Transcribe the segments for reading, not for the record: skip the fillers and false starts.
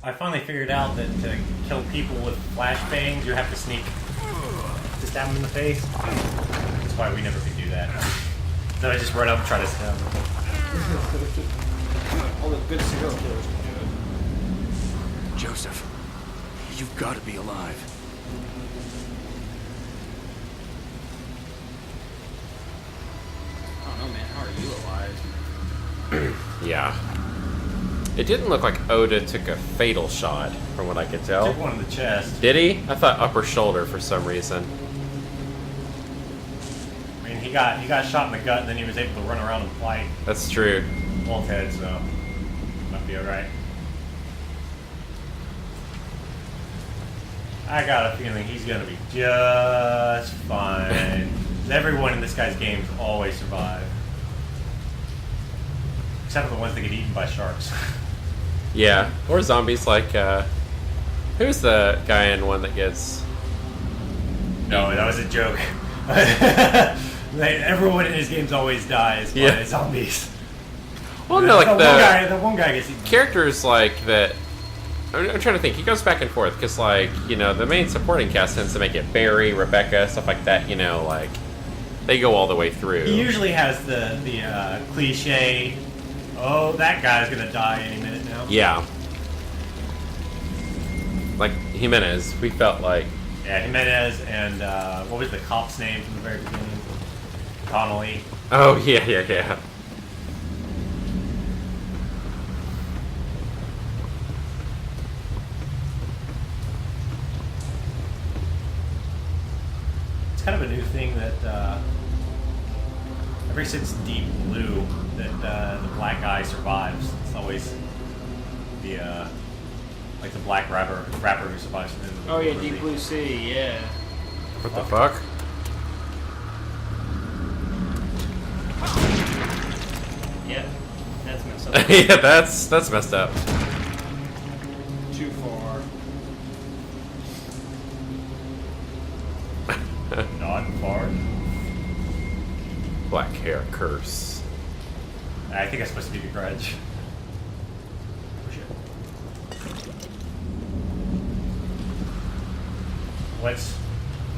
I finally figured out that to kill people with flashbangs, you have to sneak to stab them in the face. That's why we never could do that. So I just run up and try to stab them. All the good serial killers can do it. Joseph, you've got to be alive. I don't know, man. How are you alive? Yeah. It didn't look like Oda took a fatal shot, from what I could tell. Took one in the chest. Did he? I thought upper shoulder for some reason. I mean, he got shot in the gut, and then he was able to run around and fight. That's true. Both heads, so might be alright. I got a feeling he's gonna be just fine. Everyone in this guy's games always survive. Except for the ones that get eaten by sharks. Yeah. Or zombies like, who's the guy in one that gets... No, that was a joke. Everyone in his games always dies by zombies. Well, no, like the one guy gets eaten. Characters like that... I'm trying to think. He goes back and forth, because, like, you know, the main supporting cast tends to make it Barry, Rebecca, stuff like that, you know, like... They go all the way through. He usually has the cliche... Oh, that guy's gonna die any minute now. Yeah. Like Jimenez, we felt like... Yeah, Jimenez and, what was the cop's name from the very beginning? Connolly. Oh, yeah. It's kind of a new thing that, ever since Deep Blue, that the black guy survives. It's always the like the black rapper who survives. Oh yeah, Deep Blue Sea, yeah. What the fuck? Yeah, that's messed up. Yeah, that's messed up. Too far. Not far. Black hair curse. I think that's supposed to be the Grudge. Oh shit.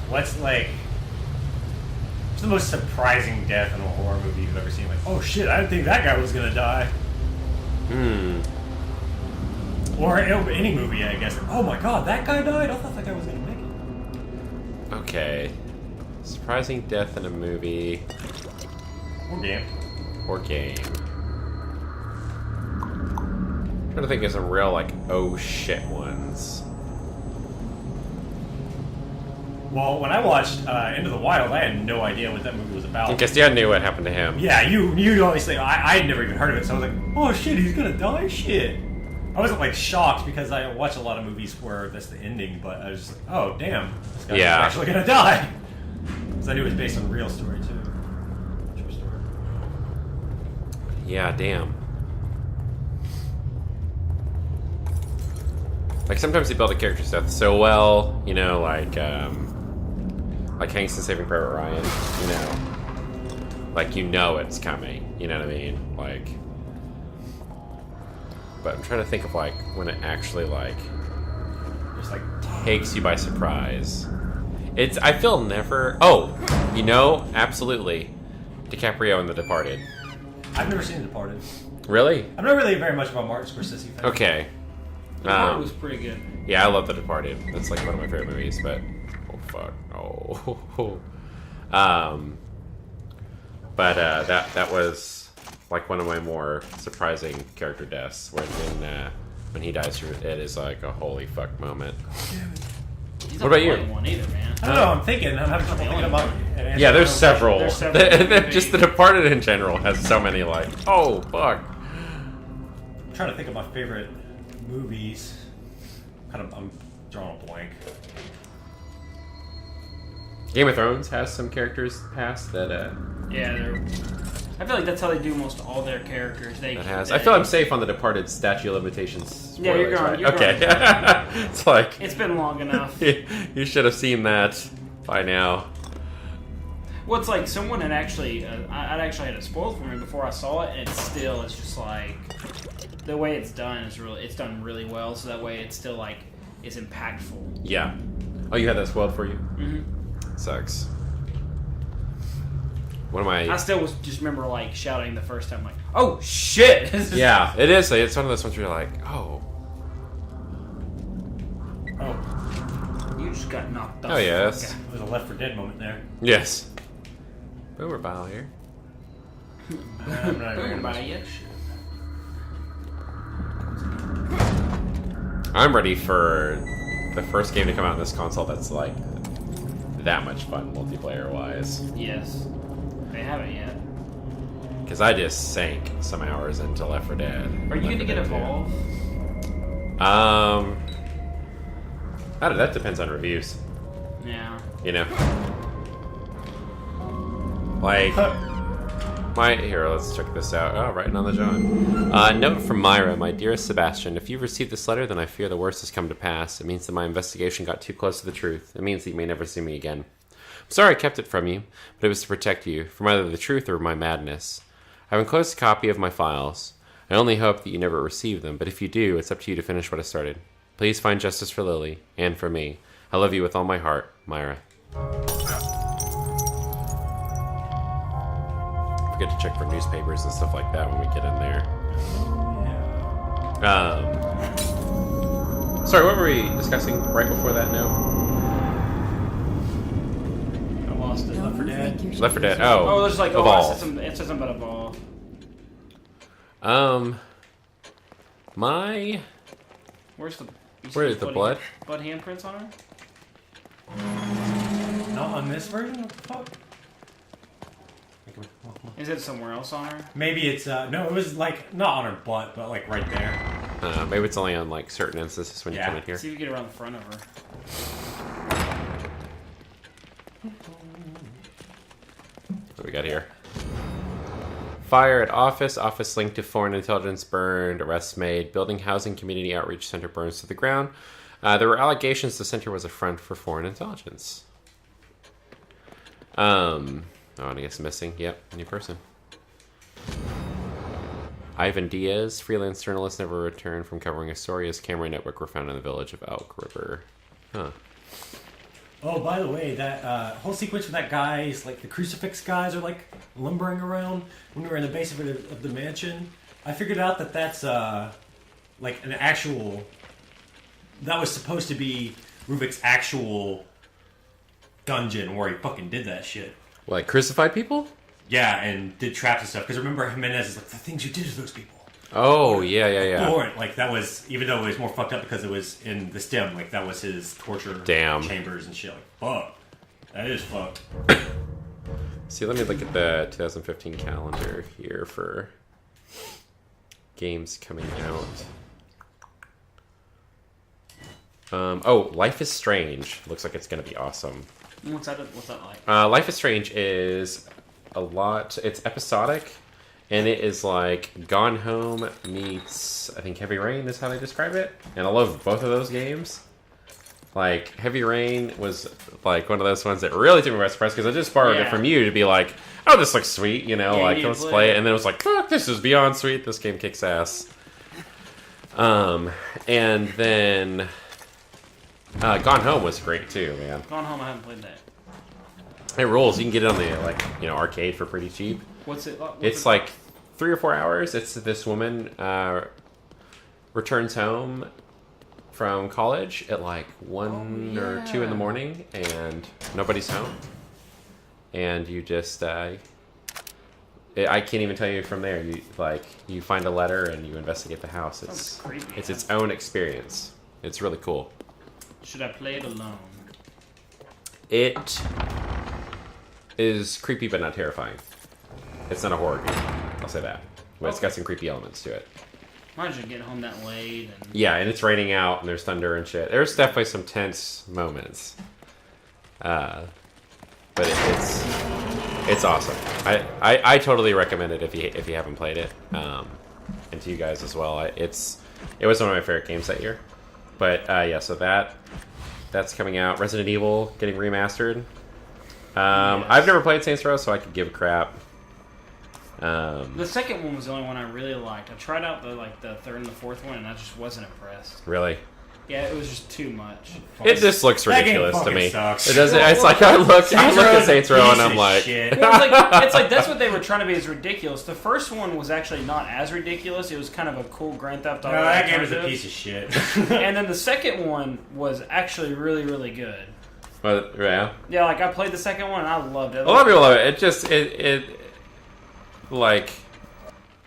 What's like... What's the most surprising death in a horror movie you've ever seen? Like, oh shit, I didn't think that guy was gonna die. Or any movie, I guess. Oh my god, that guy died? I thought that guy was gonna make it. Okay. Surprising death in a movie. Or game. Or game. I'm trying to think of some real, like, oh shit ones. Well, when I watched Into the Wild, I had no idea what that movie was about. I guess I knew what happened to him. Yeah, you obviously... I had never even heard of it, so I was like, oh shit, he's gonna die? Shit. I wasn't, like, shocked, because I watch a lot of movies where that's the ending, but I was just like, oh, damn, this guy's actually gonna die. Because I knew it was based on a real story, too. True story. Yeah, damn. Like, sometimes they build a character stuff so well, you know, like Hanks in Saving Private Ryan, you know. Like, you know it's coming, you know what I mean? Like... But I'm trying to think of, like, when it actually, like... Just, like... takes you by surprise. It's... I feel never... Oh! You know, absolutely. DiCaprio in The Departed. I've never seen The Departed. Really? I'm not really very much of a Martin Scorsese fan. Okay. The part was pretty good. Yeah, I love The Departed. That's like one of my favorite movies, but oh fuck. Oh. But that was like one of my more surprising character deaths when he dies, it is like a holy fuck moment. He's What about you? One either, man. I don't know, I'm having trouble thinking about it. Yeah, there's several. There's several. Just The Departed in general has so many like, oh fuck. I'm trying to think of my favorite movies. I'm drawing a blank. Game of Thrones has some characters past that Yeah, I feel like that's how they do most all their characters. I feel I'm safe on The Departed statute of limitations. Spoilers, Yeah, you're going. right? You're okay. Going. It's like It's been long enough. you should have seen that by now. Well, it's like someone had actually, I'd actually had it spoiled for me before I saw it, and it still is just like, the way it's done it's done really well. So that way it's still like is impactful. Yeah. Oh, you had that spoiled for you? Mm-hmm. Sucks. What am I? I still just remember like shouting the first time, like, "Oh shit!" Yeah, it is. It's one of those ones where you're like, oh. Oh. You just got knocked off. Oh yes. There was a Left 4 Dead moment there. Yes. Boomer Bile here. I'm not even About gonna it yet. I'm ready for the first game to come out on this console that's like that much fun multiplayer wise. Yes. They haven't yet. Because I just sank some hours into Left 4 Dead. Are you gonna get Evolve? That depends on reviews. Yeah. You know? Like, here, let's check this out. Oh, writing on the John. Note from Myra, my dearest Sebastian, if you've received this letter, then I fear the worst has come to pass. It means that my investigation got too close to the truth. It means that you may never see me again. I'm sorry I kept it from you, but it was to protect you, from either the truth or my madness. I've enclosed a copy of my files. I only hope that you never receive them, but if you do, it's up to you to finish what I started. Please find justice for Lily, and for me. I love you with all my heart, Myra. Forget to check for newspapers and stuff like that when we get in there. Sorry, what were we discussing right before that note? I lost it. Left 4 Dead. Left 4 Dead. Oh, Oh, there's like Evolve. It says something about Evolve. Where's the? Where is the blood? Blood handprints on her? Not on this version? What the fuck? Is it somewhere else on her? Maybe it's, no, it was like, not on her butt, but like right there. Maybe it's only on like certain instances when you come in here. See if you get around the front of her. What do we got here? Fire at office. Office linked to foreign intelligence burned. Arrests made. Building housing community outreach center burns to the ground. There were allegations the center was a front for foreign intelligence. Oh, and I guess missing. Yep, new person. Ivan Diaz, freelance journalist, never returned from covering a story. His camera and notebook were found in the village of Elk River. Huh. Oh, by the way, that whole sequence with that guy's, like, the crucifix guys are, like, lumbering around when we were in the basement of the mansion. I figured out that that's, like, an actual... That was supposed to be Rubik's actual dungeon where he fucking did that shit. Like, crucified people? Yeah, and did traps and stuff. Because remember, Jimenez is like, the things you did to those people. Oh, yeah. Or, like, that was, even though it was more fucked up because it was in the stem, like, that was his torture chambers and shit. Like, fuck. That is fucked. See, let me look at the 2015 calendar here for games coming out. Life is Strange. Looks like it's going to be awesome. What's that like? Life is Strange is a lot... It's episodic, and it is like Gone Home meets, I think, Heavy Rain is how they describe it. And I love both of those games. Like, Heavy Rain was like one of those ones that really took me by surprise, because I just borrowed it from you to be like, oh, this looks sweet, you know, like, let's play it. And then it was like, fuck, this is beyond sweet. This game kicks ass. And then... Gone Home was great too, man. Gone Home, I haven't played that. It rules. You can get it on the arcade for pretty cheap. What's it? It's like 3 or 4 hours. It's this woman returns home from college at like 1 or 2 in the morning, and nobody's home. And you just I can't even tell you from there. You find a letter and you investigate the house. It's creepy. It's its own experience. It's really cool. Should I play it alone? It is creepy but not terrifying. It's not a horror game, I'll say that. But it's got some creepy elements to it. Why did you get home that late? Yeah, and it's raining out and there's thunder and shit. There's definitely some tense moments. But it's awesome. I totally recommend it if you haven't played it. And to you guys as well. It was one of my favorite games that year. But yeah, so that's coming out. Resident Evil getting remastered. I've never played Saints Row, so I could give a crap. The second one was the only one I really liked. I tried out the third and the fourth one, and I just wasn't impressed. Really? Yeah, it was just too much. It just looks ridiculous to me. Sucks. It doesn't. It's like I look at Saints Row and I'm like, Well, it's like that's what they were trying to be, is ridiculous. The first one was actually not as ridiculous. It was kind of a cool Grand Theft Auto. No, that game was a piece of shit. And then the second one was actually really, really good. but yeah. Yeah, like I played the second one and I loved it. A lot of people love it. It just it like.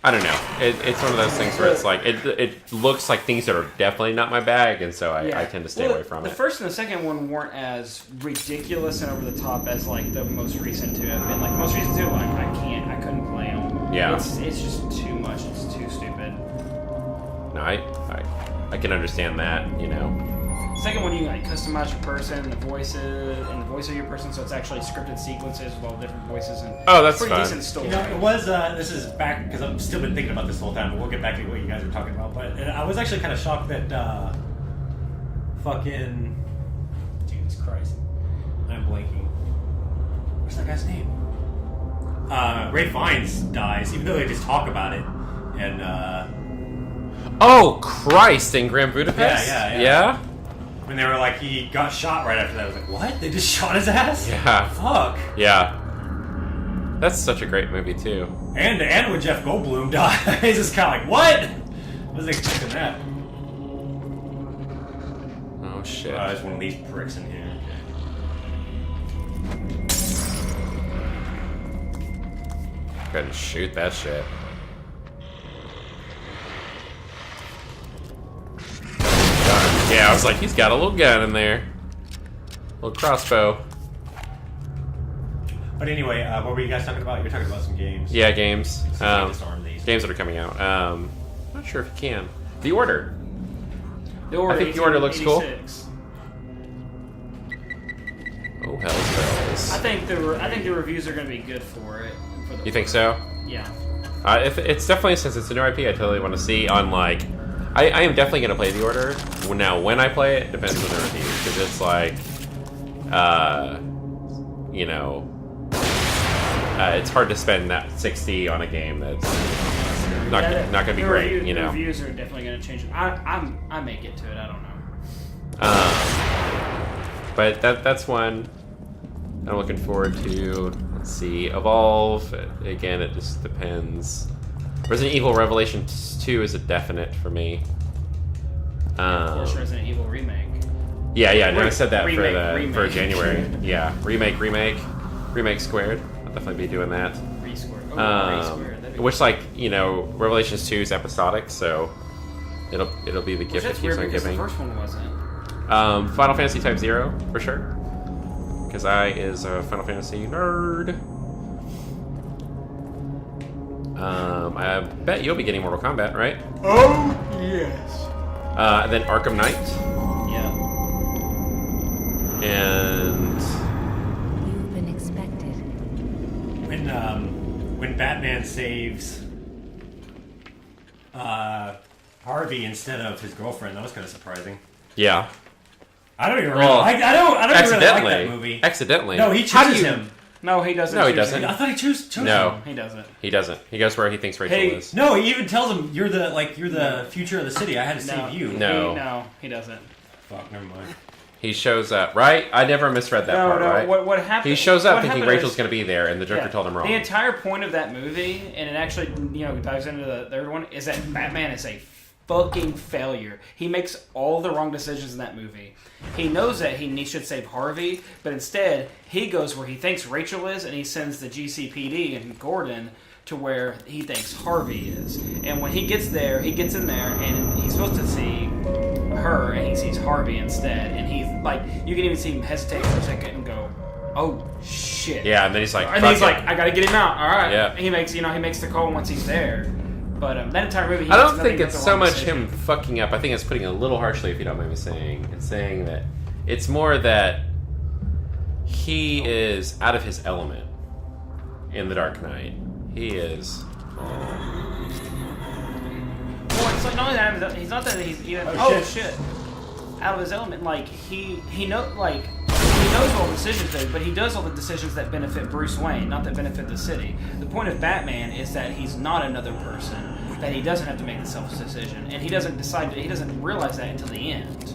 I don't know. It's one of those things where it's like it looks like things that are definitely not my bag, and so I tend to stay away from it. The first and the second one weren't as ridiculous and over the top as like the most recent two have been. Like the most recent two, like I couldn't play them. Yeah, it's just too much. It's too stupid. No, I can understand that. You know. Second one, you like customize your person, and the voice of your person, so it's actually scripted sequences with all different voices and that's pretty fun. decent story. You know, it was. This is back because I've still been thinking about this the whole time. But we'll get back to what you guys are talking about. But I was actually kind of shocked that fucking Jesus Christ, I'm blanking. What's that guy's name? Ray Fiennes dies, even though they just talk about it. And oh Christ! In Grand Budapest. Yeah. When they were like, he got shot right after that. I was like, what? They just shot his ass? Yeah. Fuck. Yeah. That's such a great movie too. And when Jeff Goldblum dies, it's kind of like, what? Wasn't expecting that. Oh shit. There's one of these pricks in here. Go ahead and shoot that shit. Yeah, I was like, he's got a little gun in there. Little crossbow. But anyway, what were you guys talking about? You're talking about some games. Yeah, games. Disarm these. Games that are coming out. Not sure if you can. The Order. I think The Order looks cool. 86. Oh, hell's bells. I think the reviews are going to be good for it. You think so? Yeah. If it's definitely, since it's a new IP, I totally want to see on like. I am definitely going to play The Order. Now, when I play it depends on the review, because it's like, you know, it's hard to spend that 60 on a game that's not going to be great. You know, the reviews are definitely going to change it. I may get to it. I don't know. But that's one I'm looking forward to. Let's see, Evolve. Again, it just depends. Resident Evil Revelations 2 is a definite for me. Of course, Resident Evil Remake. Yeah. No, I said that Remake. for January. Yeah, remake squared. I'll definitely be doing that. Resquared. Resquared. Which, like, you know, Revelations 2 is episodic, so it'll be the gift that keeps on giving. The first one wasn't. Final Fantasy Type 0 for sure, because I is a Final Fantasy nerd. I bet you'll be getting Mortal Kombat, right? Oh yes. And then Arkham Knight. Yeah. And You've been expected. When Batman saves Harvey instead of his girlfriend, that was kind of surprising. yeah, I don't even really like. I don't even really like that movie. Accidentally. No, he chooses him. No, he doesn't. No, he choose doesn't. him. I thought he chose No. him. He doesn't. He doesn't. He goes where he thinks Rachel is. No, he even tells him you're the future of the city. I had to save you. No. He doesn't. Fuck, never mind. He shows up, right? I never misread that part, right? What happened? He shows up what thinking happened Rachel's is- going to be there, and the Joker Yeah. told him wrong. The entire point of that movie, and it actually dives into the third one, is that Batman is a fucking failure. He makes all the wrong decisions in that movie. He knows that he should save Harvey, but instead he goes where he thinks Rachel is, and he sends the GCPD and Gordon to where he thinks Harvey is. And when he gets there, he gets in there, and he's supposed to see her, and he sees Harvey instead. And he's like, you can even see him hesitate for a second and go, "Oh shit!" Yeah, and then he's like, And he's like, "I gotta get him out." All right. Yeah. And he makes the call once he's there. But that entire movie, I don't think it's so much him fucking up. I think it's putting it a little harshly, if you don't mind me saying, and saying that it's more that he is out of his element in The Dark Knight. He is. Well, it's like not only that, he's not that he's even. Oh, Shit! Out of his element, like he he knows all the decisions, but he does all the decisions that benefit Bruce Wayne, not that benefit the city. The point of Batman is that he's not another person, that he doesn't have to make the selfish decision, and he doesn't realize that until the end.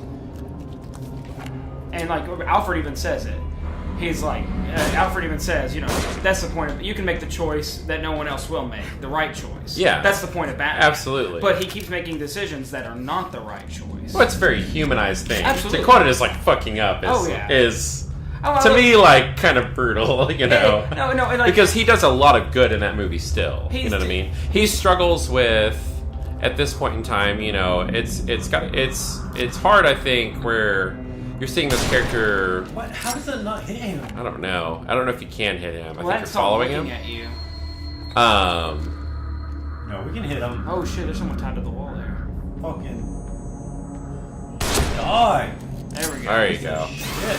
And like Alfred even says it. He's like, Alfred even says, that's the point of, you can make the choice that no one else will make, the right choice. Yeah. That's the point of Batman. Absolutely. But he keeps making decisions that are not the right choice. Well, it's a very humanized thing. Absolutely. To quote it as like fucking up is to me like kind of brutal, No, and like, because he does a lot of good in that movie still. You know what I mean? He struggles with, at this point in time, it's hard, I think, where you're seeing this character. What? How does that not hit him? I don't know. I don't know if you can hit him. I think you're that's following him. At you. No, we can hit him. Oh shit! There's someone tied to the wall there. Fucking die. There we go. There you go. Shit.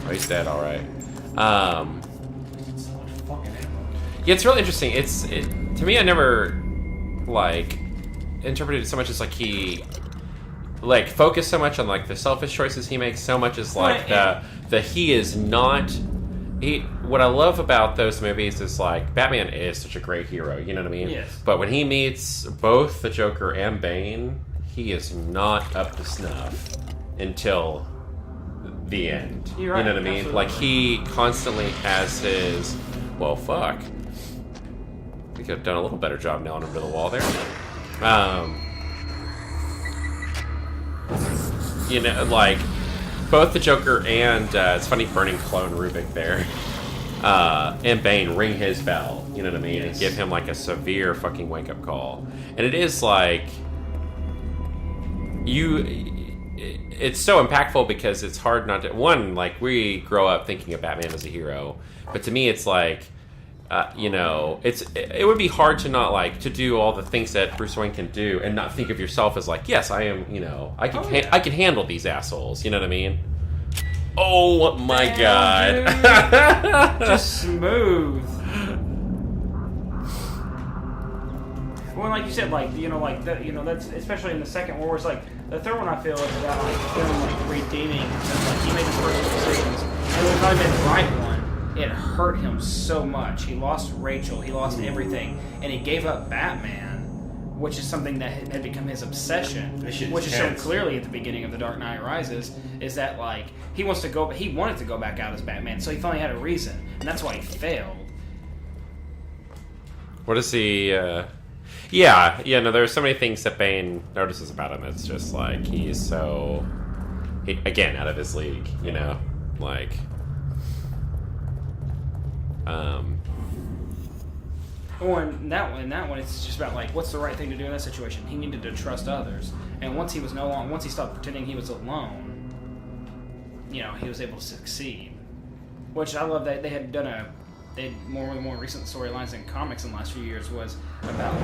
Oh, he's dead. All right. So much fucking ammo. Yeah, it's really interesting. To me, I never interpreted it so much as he focused so much on the selfish choices he makes, so much as he is not. What I love about those movies is Batman is such a great hero. You know what I mean? Yes. But when he meets both the Joker and Bane, he is not up to snuff until the end. You're right, you know what I mean? absolutely. He constantly has his. Well, fuck. We could have done a little better job nailing him to the wall there. Both the Joker and it's funny burning clone Rubik there, and Bane ring his bell. You know what I mean? Yes. And give him a severe fucking wake up call. And it is it's so impactful because it's hard not to. One, we grow up thinking of Batman as a hero, but to me, it's it would be hard to not to do all the things that Bruce Wayne can do and not think of yourself as yes, I am, I can handle these assholes. You know what I mean? Oh my god! Just smooth. Well, like you said, that's especially in the second war. It's the third one I feel is about him redeeming himself. He made his personal decisions, and when he made the right one, it hurt him so much. He lost Rachel, he lost everything, and he gave up Batman, which is something that had become his obsession, which is shown clearly at the beginning of The Dark Knight Rises, is that he wanted to go back out as Batman, so he finally had a reason, and that's why he failed. What is he? No. There's so many things that Bane notices about him. It's just he's so, again, out of his league. You know, Well, in that one, it's just about what's the right thing to do in that situation. He needed to trust others, and once he stopped pretending he was alone, he was able to succeed. Which I love that they had done more recent storylines in comics in the last few years was about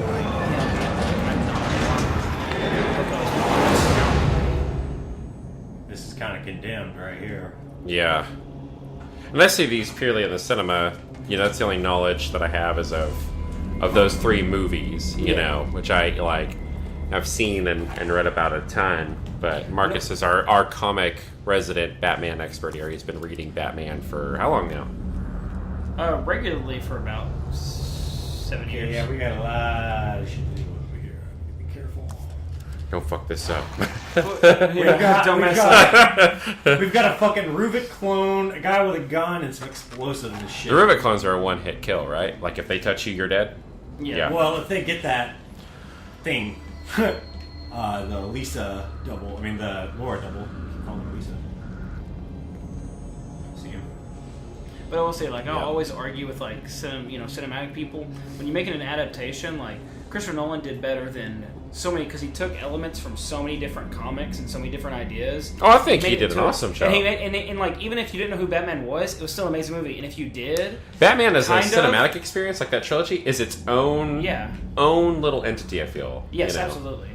This is kind of condemned right here. Yeah. And I see these purely in the cinema. That's the only knowledge that I have is of those three movies, you know, which I've seen and read about a ton. But Marcus is our comic resident Batman expert here. He's been reading Batman for how long now? Regularly for about 7 years. Yeah, we got a lot of shit to do over here. Be careful. Don't fuck this up. Don't mess up. We've got a fucking Rubik clone, a guy with a gun, and some explosives and shit. The Rubik clones are a one-hit kill, right? If they touch you, you're dead? Yeah. Well, if they get that thing, the Lisa double, the Laura double, call them Lisa. See him. But I will say, I'll always argue with cinematic people. When you're making an adaptation, Christopher Nolan did better than so many because he took elements from so many different comics and so many different ideas. Oh, I think he did an awesome job. And even if you didn't know who Batman was, it was still an amazing movie. And if you did, Batman as a cinematic experience, that trilogy, is its own little entity. I feel. Yes, absolutely.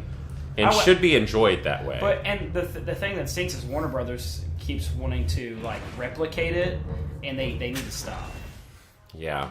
And should be enjoyed that way. But the thing that stinks is Warner Brothers keeps wanting to replicate it, and they need to stop. Yeah.